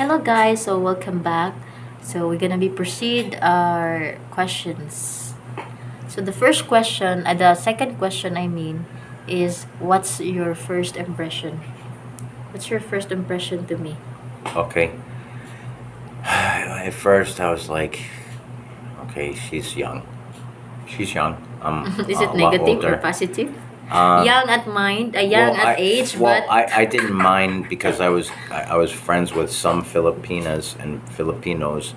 Hello guys, so welcome back. So we're gonna be proceed our questions. So the second question I mean is what's your first impression? What's your first impression to me? Okay. At first, I was like, okay, she's young. She's young. I'm Is it a lot negative or older. positive? Um, Young at mind, young well, at age, but I didn't mind because I was friends with some Filipinas and Filipinos,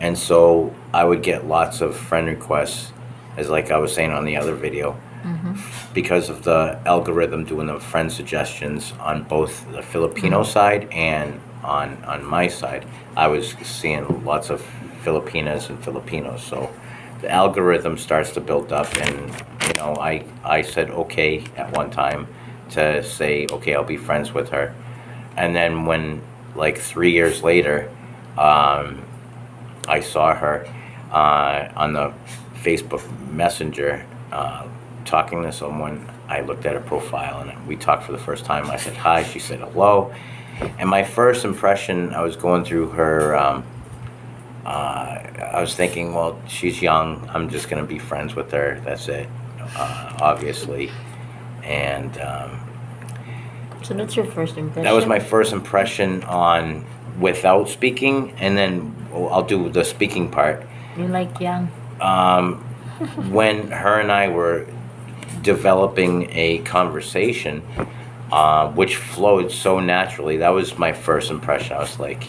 and so I would get lots of friend requests, as like I was saying on the other video, mm-hmm, because of the algorithm doing the friend suggestions on both the Filipino mm, side and on my side. I was seeing lots of Filipinas and Filipinos, so the algorithm starts to build up, and I said okay at one time to say okay, I'll be friends with her, and then when like 3 years later, um, I saw her on the Facebook Messenger talking to someone. I looked at her profile and we talked for the first time. I said hi. She said hello. And my first impression, I was going through her. I was thinking, well, she's young. I'm just going to be friends with her. That's it, obviously. And so that's your first that was my impression. first impression on without speaking. And then I'll do the speaking part. You like young. Um, when her and I were developing a conversation, which flowed so naturally. That was my first impression. I was like,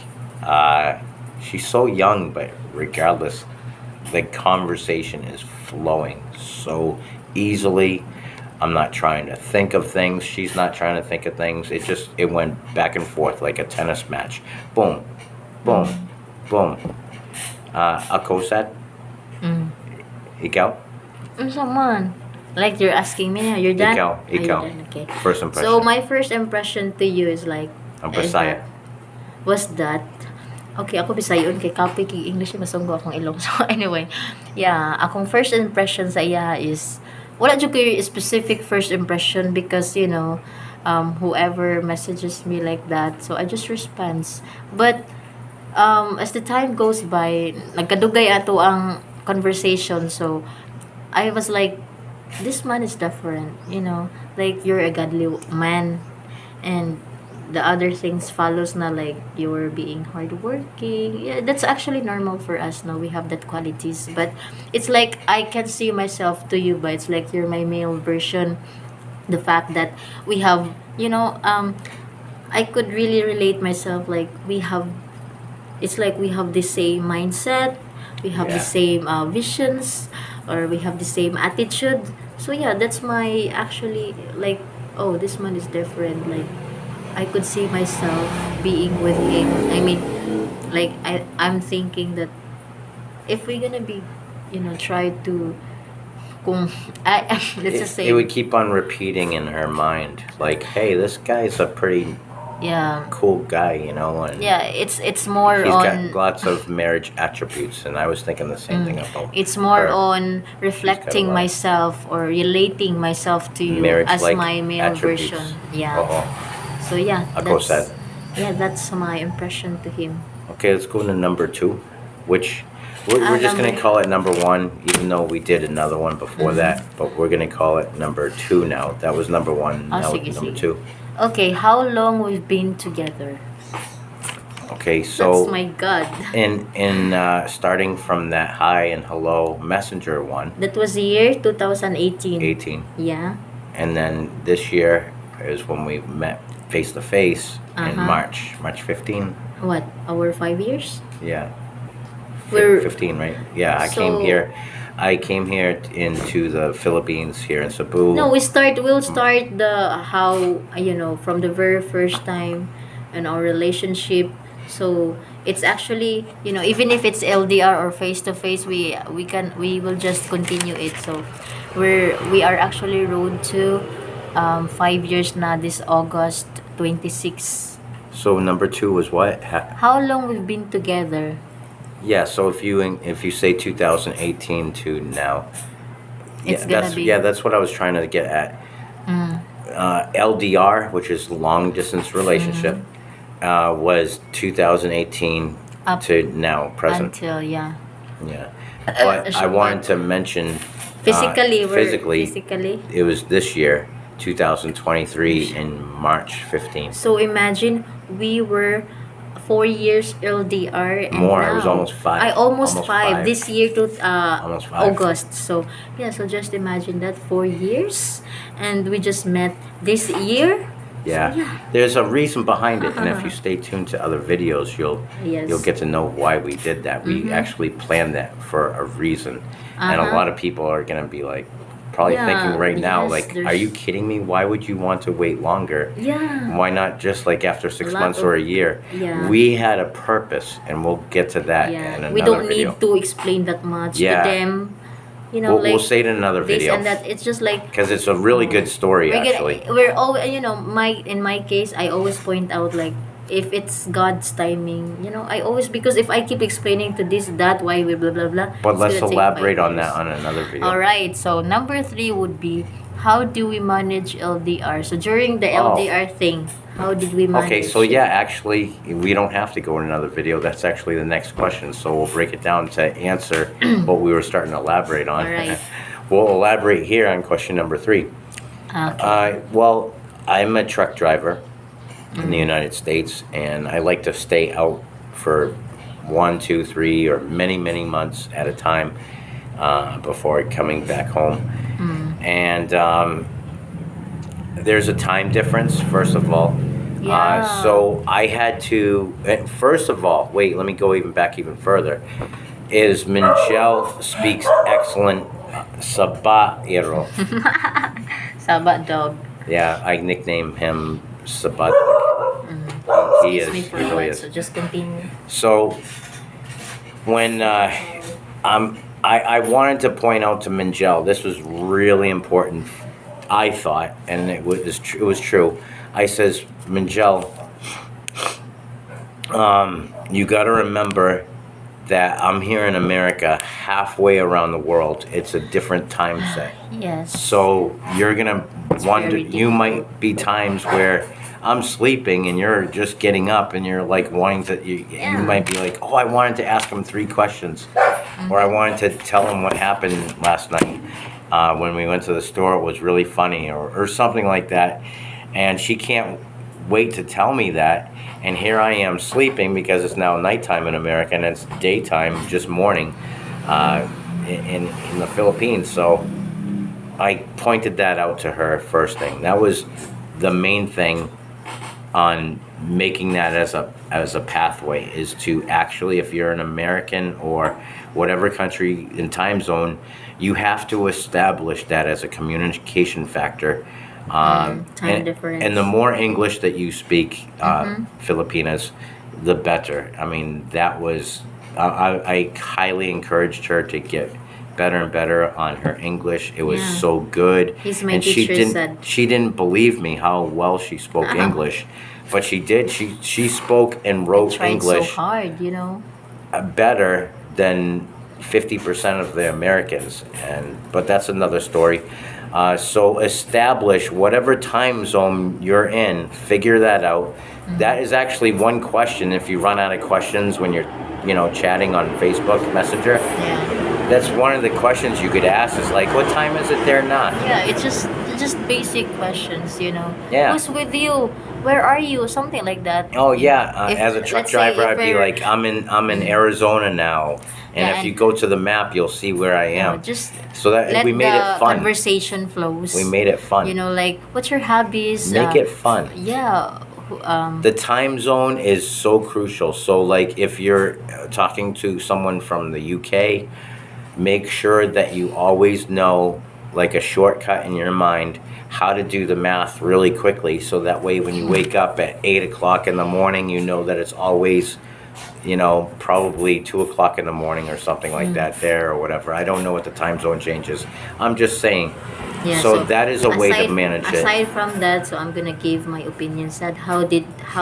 she's so young, but regardless, the conversation is flowing so easily. I'm not trying to think of things. She's not trying to think of things. It went back and forth like a tennis match. Boom, boom, Mm, boom. Ako said, mm. ikaw, Someone. Like you're asking me now, you're done? ikaw, Are you ikaw. done? Okay. First So impression. my first impression to you is like Ang is that Bisaya. was that okay, ako Bisayon kay copy kay English masunggo akong ilong. So anyway, yeah, akong first impression sa iya is wala jud kay specific first impression because whoever messages me like that, so I just responds. But as the time goes by, nagkadugay ato ang conversation. So I was like, this man is different, like you're a godly man, and the other things follows na like you're being hardworking. Yeah, that's actually normal for us. Now we have that qualities, but it's like I can see myself to you, but it's like you're my male version. The fact that we have, I could really relate myself. Like we have, it's like we have the same mindset, we have the Yeah. same visions, or we have the same attitude. So yeah, that's my actually like, oh, this man is different. Like I could see myself being with him. I mean, like I'm thinking that if we're gonna be, try to kung let's just It say, would keep on repeating in her mind, like, hey, this guy's a pretty yeah, cool guy, and yeah, it's more he's got on lots of marriage attributes. And I was thinking the same thing about it's more her. on She's got a reflecting lot of myself or relating myself to you as marriage-like my male attributes. version. Yeah. Oo. So yeah, Ako said. that's my impression to him. Okay, let's go to number 2, which we're just going to Number. call it number 1, even though we did another one before that. But we're going to call it number 2 now. That was number 1. Oh, Now sige, it's number sige. 2. Okay, how long we've been together? Okay, That's so my God. in starting from that hi and hello messenger one, That was the year 2018. 18, Yeah. and then this year is when we met face to face in Uh-huh. March 15. What? Our 5 years? Yeah, We're 15, right? Yeah, I so came here into the Philippines here in Cebu. no, we'll start the how from the very first time in our relationship. So it's actually, even if it's LDR or face to face, we will just continue it. So we are actually road to 5 years na this August 26. So number 2 was what? How long we've been together? Yeah, so if you say 2018 to now, It's gonna be that's what I was trying to get at. mm, LDR, which is long distance relationship, was 2018 Up to now present. until, yeah. Yeah, but I So, wanted but to mention physically, physically, it was this year, 2023, in March 15th. so imagine we were 4 years LDR, and More, it was now almost five. I almost Almost five five. this year to Almost five. August. So yeah, so just imagine that 4 years, and we just met this year. Yeah. So, yeah. There's a reason behind it, and if you stay tuned to other videos, Yes. you'll get to know why we did that. We actually planned that for a reason, and a lot of people are gonna be like, probably Yeah, thinking right now, yes, like, there's- are you kidding me? Why would you want to wait longer? Yeah. Why not just like after 6 lot months of- or a year? yeah. We had a purpose, and we'll get to that in Yeah, another we don't video. need to explain that much Yeah. to them. You know, We'll like say it in another this video and that. It's just like because it's a really good story, actually. we're all, you know, in my case, I always point out, like, if it's God's timing, you know, I always, because if I keep explaining to this, that, why we blah blah blah, But it's let's gonna take elaborate 5 on that years. on another video. All right, so number 3 would be, how do we manage LDR? So during the Oh. LDR thing, how did we manage? Okay, so yeah, actually, we don't have to go in another video. That's actually the next question. So we'll break it down to answer what we were starting to elaborate on. All right. We'll elaborate here on question number 3. Okay. Well, I'm a truck driver in the United States, and I like to stay out for 1, 2, 3, or many, many months at a time before coming back home. And there's a time difference, first of all. Yeah. So I had to, first of all, wait, let me go even further. Is Menjiel speaks excellent Sabairo. Sabat dog. Yeah, I nickname him Sabat. He is. Excuse me for He a really while, is. so just continue. So when I wanted to point out to Menjiel, this was really important, I thought, and it was true. I says, Menjiel, you got to remember that I'm here in America, halfway around the world. It's a different time set. Yes. So you're gonna wonder. very You might be times where I'm sleeping and you're just getting up and you're like wanting to. You might be like, oh, I wanted to ask him 3 questions, or I wanted to tell him what happened last night when we went to the store. It was really funny, or something like that. And she can't wait to tell me that. And here I am sleeping because it's now nighttime in America and it's daytime, just morning in the Philippines. So I pointed that out to her first thing. That was the main thing on making that as a pathway, is to actually, if you're an American or whatever country in time zone, you have to establish that as a communication factor. Time difference. And the more English that you speak, Filipinas, the better. I mean, that was, I highly encouraged her to get better and better on her English. It was Yeah. so good. He's my And teacher she said. didn't believe me how well she spoke English, but she did. She spoke and wrote Tried English so hard, you know. better than 50% of the Americans, but that's another story. So establish whatever time zone you're in, figure that out. That is actually one question. If you run out of questions when you're, chatting on Facebook Messenger, Yeah. that's one of the questions you could ask. Is like, what time is it there now? Yeah, it's just basic questions, you know. Yeah. Who's with you? Where are you? Something like that. Oh yeah, If- as a truck let's say driver, if I'd be we're- like, I'm in Arizona now, and Yeah, if and- you go to the map, you'll see where I You know, am. just So that let we made the it fun. conversation flows. We made it fun. You know, like, what's your hobbies? Make it fun. Yeah. The time zone is so crucial. So like if you're talking to someone from the UK, make sure that you always know, like, a shortcut in your mind, how to do the math really quickly, so that way when you wake up at 8 o'clock in the morning, you know that it's always, probably 2 o'clock in the morning or something like that there, or whatever. I don't know what the time zone changes. I'm just saying. Yeah, So that is a way to manage it. Aside from that, so I'm gonna give my opinions that how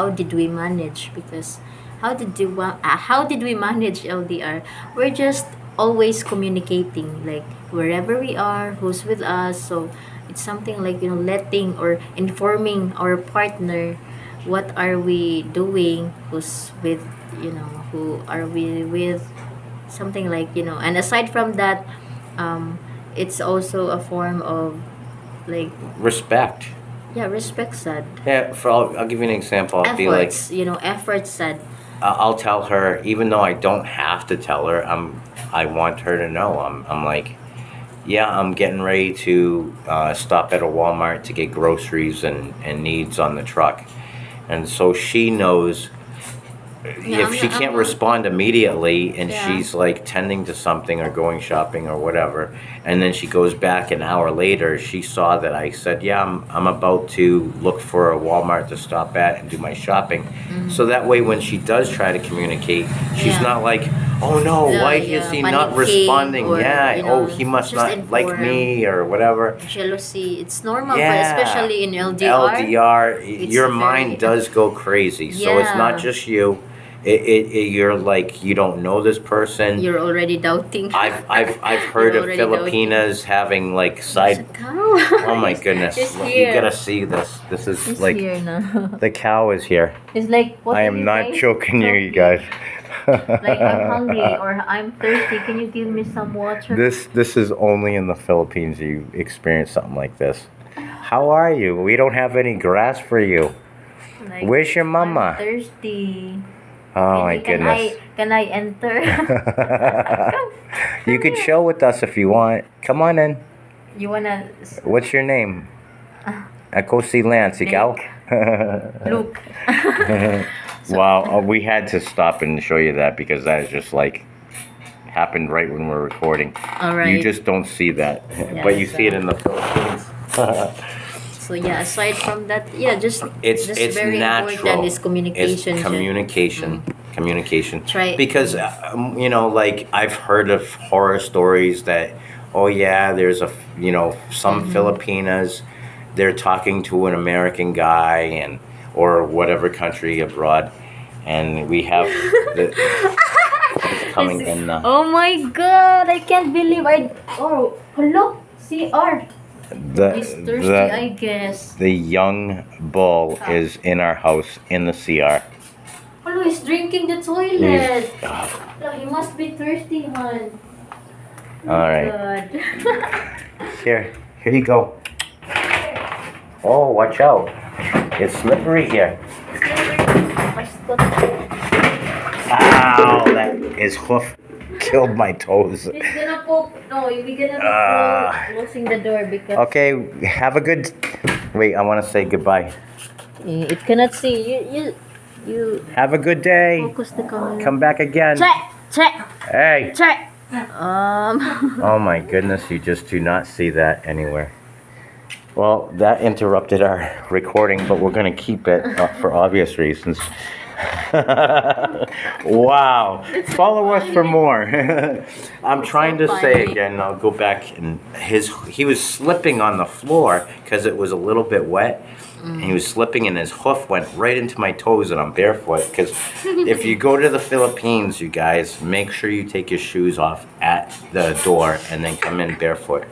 did we manage, because how did we manage LDR? We're just always communicating, like, wherever we are, who's with us. So it's something like, letting or informing our partner what are we doing, who's with, who are we with, something like, and aside from that, um it's also a form of, like, Respect. yeah, respect said, Yeah, I'll give you an example. I'll be like, efforts, efforts said. I'll tell her, even though I don't have to tell her. I want her to know. I'm like, yeah, I'm getting ready to stop at a Walmart to get groceries and needs on the truck, and so she knows Yeah, if she can't respond immediately and yeah. she's like tending to something or going shopping or whatever, and then she goes back an hour later, she saw that I said, yeah, I'm about to look for a Walmart to stop at and do my shopping. So that way when she does try to communicate, she's Yeah. not like, oh no, why is he not panicking, responding? or, Yeah, oh, he must just not like inform. me or whatever. Jealousy, it's normal, Yeah, for especially in LDR. LDR, It's your very- mind does go crazy. So it's not Yeah. just you. You're like, you don't know this person. You're already doubting. I've heard You're of already Filipinas having like side. Cow. Oh my goodness! It's Look, here. you gotta see this. This is It's like here now. the cow is here. It's like, what I are am you not guys joking you talking? guys. Like, I'm hungry or I'm thirsty. Can you give me some water? This is only in the Philippines you experience something like this. How are you? We don't have any grass for you. Like, Where's your mama? I'm thirsty. Oh my Can goodness. Can I enter? You could chill with us if you want. Come on in. You wanna What's your name? Ako si Lance, ikaw? look? Wow, we had to stop and show you that because that is just like happened right when we're recording. All right. You just don't see that, but you see it in the Philippines. So yeah, aside from that, yeah, just It's very natural. important is communication. It's communication. Communication. Try- Because like I've heard of horror stories that, oh yeah, there's some Filipinas, they're talking to an American guy or whatever country abroad, and we have the it's coming in. Oh my God! I can't believe I. Oh, hello, CR. He's thirsty, I guess. The young bull is in our house in the CR. Hello, he's drinking the toilet. Look, he must be thirsty, hon. All right. God. Here you go. Oh, watch out. It's slippery here. Ow, that his hoof killed my toes. He's gonna poke. No, we're gonna be closing the door because Okay, have a good... Wait, I want to say goodbye. it cannot see. You Have a good day. focus the camera. Come back again. Check. Hey. Oh my goodness, you just do not see that anywhere. Well, that interrupted our recording, but we're going to keep it for obvious reasons. Wow. Follow us for more. I'm trying to say again, I'll go back, and he was slipping on the floor because it was a little bit wet. And he was slipping and his hoof went right into my toes and I'm barefoot. Because if you go to the Philippines, you guys, make sure you take your shoes off at the door and then come in barefoot.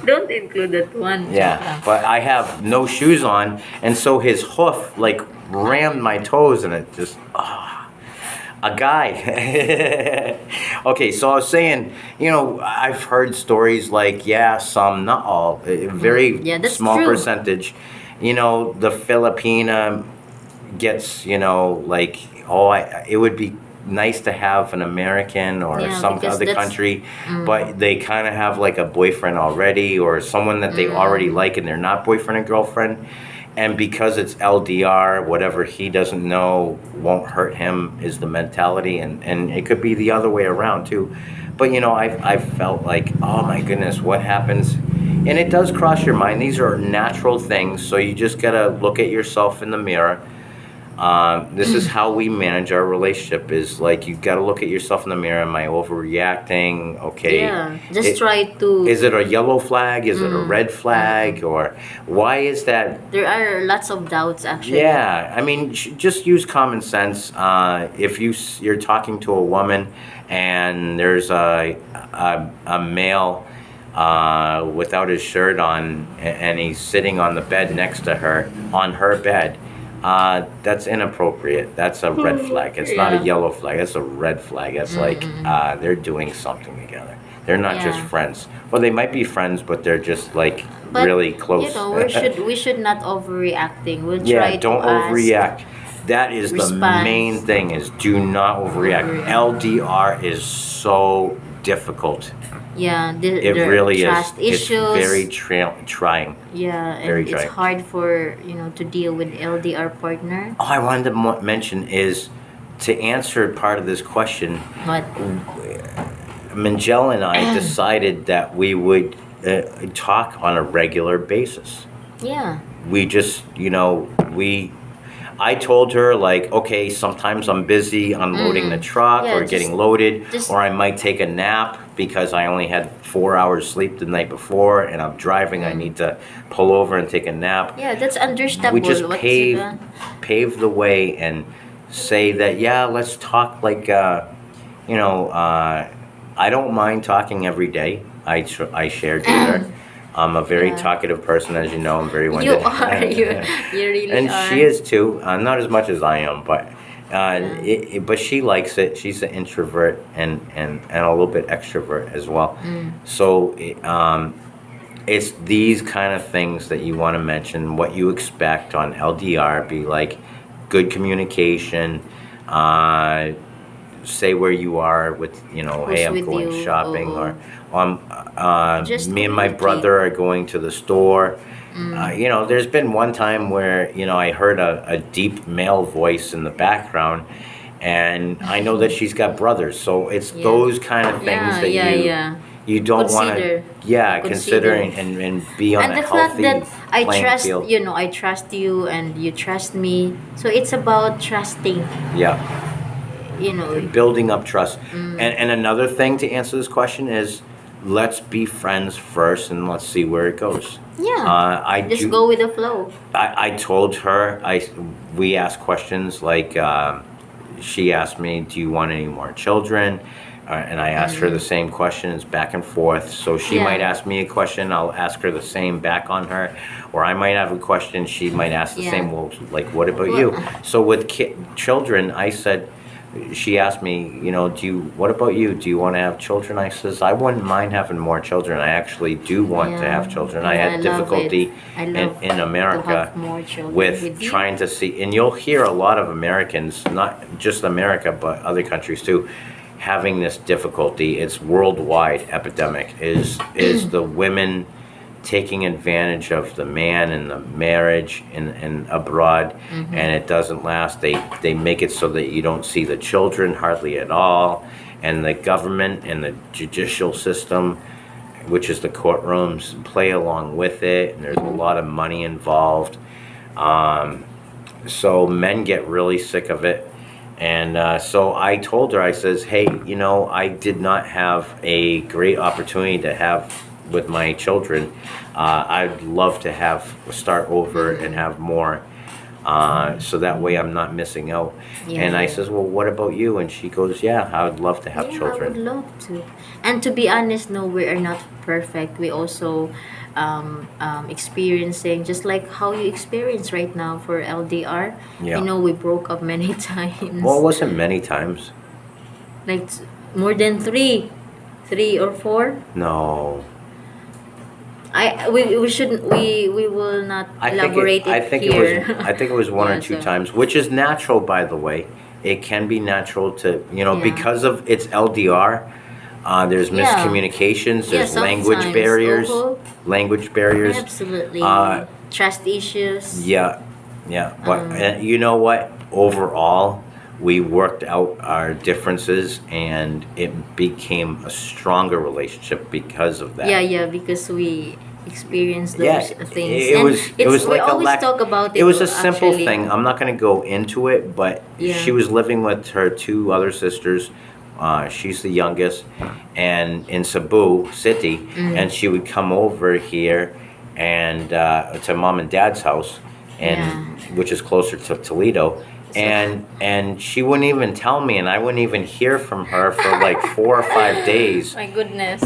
Don't include that one. Yeah, but I have no shoes on, and so his hoof like rammed my toes, and it just a guy. Okay, so I was saying, I've heard stories like, yeah, some, not all, a very that's small true. percentage. The Filipina gets, like, it would be nice to have an American or some because other that's- country, but they kind of have like a boyfriend already or someone that they already like and they're not boyfriend and girlfriend. And because it's LDR, whatever he doesn't know won't hurt him is the mentality. And it could be the other way around too. But, I've felt like, oh my goodness, what happens? And it does cross your mind. These are natural things. So you just got to look at yourself in the mirror. This is how we manage our relationship, is like, you got to look at yourself in the mirror. Am I overreacting? Okay. Yeah, just try to. Is it a yellow flag? Is it a red flag? Or why is that? There are lots of doubts, actually. Yeah, I mean, just use common sense. If you're talking to a woman and there's a male without his shirt on and he's sitting on the bed next to her, on her bed, That's inappropriate. That's a red flag. It's not a Yeah. yellow flag. It's a red flag. It's like they're doing something together. They're not just Yeah. friends. Well, they might be friends, but they're just like But really you close. know, we should not overreacting. We'll Yeah, try to don't ask, overreact. That is the main response, thing is do not overreact. overreact. LDR is so difficult. Yeah, It the really is. trust It's issues. very trying. Yeah, Very and it's trying. hard for to deal with LDR partner. All I wanted to mention is to answer part of this question. But Menjiel and I decided that we would talk on a regular basis. yeah, We just, I told her, like, okay, sometimes I'm busy unloading the truck Yeah, or getting loaded, just- or I might take a nap because I only had 4 hours sleep the night before and I'm driving. I need to pull over and take a nap. yeah, that's understandable. We just What's pave the way and say that, yeah, let's talk like, I don't mind talking every day. I shared with her. I'm a very Yeah. talkative person, as you know. I'm very You winded. are you really And are. she is too. Not as much as I am, but but she likes it. She's an introvert and a little bit extrovert as well. So it's these kind of things that you want to mention. What you expect on LDR, be like good communication. Say where you are with, hey, I'm with going you, shopping, or just me and my communicate. brother are going to the store. There's been one time where, I heard a deep male voice in the background, and I know that she's got brothers. So it's Yeah. those kind of things Yeah, that yeah, yeah. you don't want Consider. to, Consider. consider and be on And a the fact healthy that I playing trust, field. I trust you and you trust me. So it's about trusting, Yeah. you know. Building up trust. And another thing to answer this question is let's be friends first and let's see where it goes. Yeah. I Just do. go with the flow. I told her we asked questions like she asked me, "Do you want any more children?" And I asked her the same questions back and forth. So she Yeah. might ask me a question, I'll ask her the same back on her, or I might have a question, she might ask the Yeah. same. Well, like, what about you? So with children, I said. She asked me, what about you? Do you want to have children? I says, I wouldn't mind having more children. I actually do want to Yeah. have children. I Yeah, I had love difficulty it. I in, love in to America have more children with with you. trying to see, and you'll hear a lot of Americans, not just America, but other countries too, having this difficulty. It's worldwide epidemic, is the women taking advantage of the man and the marriage in abroad, and it doesn't last. They make it so that you don't see the children hardly at all, and the government and the judicial system, which is the courtrooms, play along with it, and there's a lot of money involved. So men get really sick of it. And so I told her, I says, hey, I did not have a great opportunity to have with my children. I'd love to start over and have more. So that way I'm not missing out. Yeah, And I yeah. says, well, what about you? And she goes, yeah, I would love to have Yeah, I children. would love to. And to be honest, no, we are not perfect. We also experiencing just like how you experience right now for LDR. Yeah. We broke up many times. Well, it wasn't many times. Like more than three or four. No. We shouldn't we will not elaborate I think here. I think it was one Yeah, or two so- times, which is natural, by the way. It can be natural to, Yeah. because of its LDR. There's Yeah. miscommunications. Yeah, There's language sometimes. barriers. Uh-huh. Absolutely. Trust issues. Yeah, yeah. But you know what? Overall, we worked out our differences, and it became a stronger relationship because of that. Yeah, because we experienced those Yeah, things. it And was it was we like a always talk about it. It was a simple actually. thing. I'm not going to go into it, but Yeah. she was living with her two other sisters. She's the youngest, and in Cebu City, and she would come over here and to mom and dad's house, and which is closer to Toledo. And she wouldn't even tell me, and I wouldn't even hear from her for like 4 or 5 days. My goodness.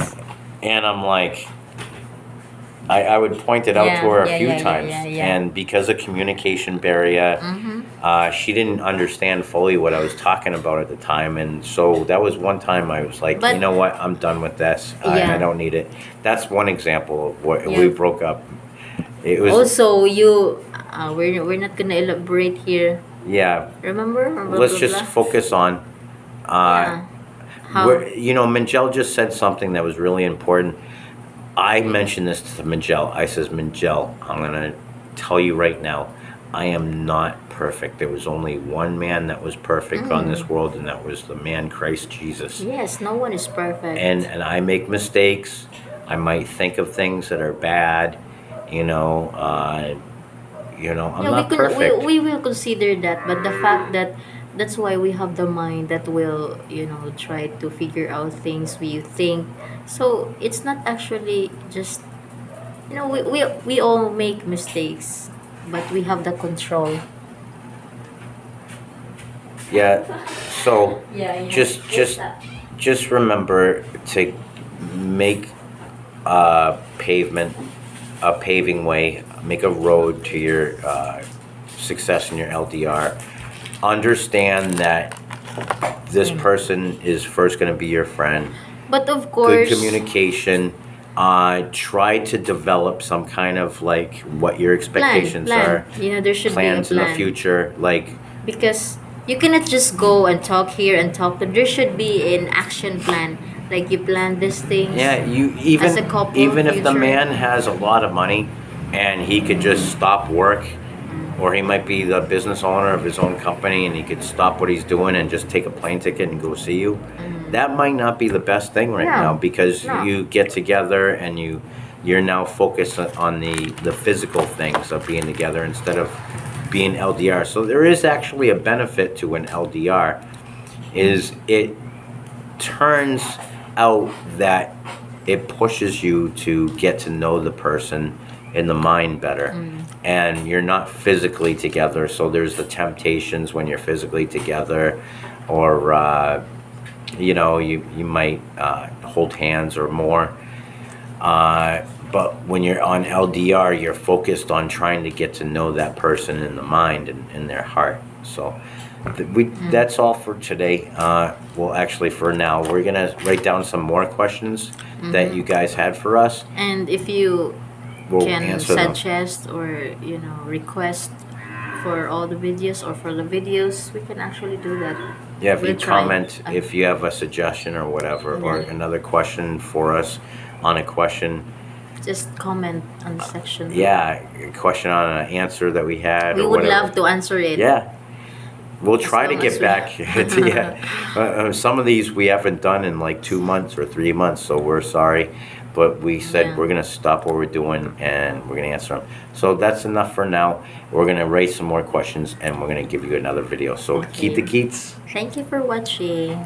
And I'm like, I would point it out to Yeah, her a yeah, few yeah, yeah, times, yeah, yeah. and because of communication barrier, she didn't understand fully what I was talking about at the time, and so that was one time I was like, you But know what, I'm done with this. I yeah, don't need it. That's one example of what we yeah. broke up. It was, Also, we're not gonna elaborate here. yeah. Remember? Or blah Let's blah just blah. focus on Yeah. How? where, Menjiel just said something that was really important. I mentioned this to Menjiel. I says, Menjiel, I'm gonna tell you right now, I am not perfect. There was only one man that was perfect on this world, and that was the man Christ Jesus. Yes, no one is perfect. And I make mistakes. I might think of things that are bad. You know, I'm Yeah, not perfect. we will consider that, but the fact that that's why we have the mind that will, try to figure out things we think. So it's not actually just, we all make mistakes, but we have the control. Yeah. So Yeah, yeah. just What's just that? just remember to make a paving way, make a road to your success in your LDR. Understand that this person is first going to be your friend. But of Good course, communication. Try to develop some kind of like what your expectations are, plan. There should plans be a in the plan. future. Like, Because you cannot just go and talk here and talk. There should be an action plan. Like you plan these things. yeah, you As a couple even if the future. man has a lot of money and he could just stop work, or he might be the business owner of his own company and he could stop what he's doing and just take a plane ticket and go see you. That might not be the best thing right No, now, because no. you get together and you're now focused on the physical things of being together instead of being LDR. So there is actually a benefit to an LDR, is it turns out that it pushes you to get to know the person in the mind better, and you're not physically together, so there's the temptations when you're physically together, or you might hold hands or more, but when you're on LDR, you're focused on trying to get to know that person in the mind and in their heart. So that's all for today. Well, actually, for now, we're gonna write down some more questions that you guys had for us. And if you We'll can answer them. suggest or request for all the videos or for the videos, we can actually do that. Yeah, if you We'll try. comment, if you have a suggestion or whatever, or Yeah. another question for us on a question, Just comment on the section. yeah, a question on an answer that we had, We or would whatever. love to answer it. Yeah. We'll try to long get as we- back to, yeah. Some of these we haven't done in like 2 months or 3 months, so we're sorry. But we said Yeah. we're going to stop what we're doing and we're going to answer them. So that's enough for now. We're going to raise some more questions and we're going to give you another video. So Okay. keep the keats. Thank you for watching.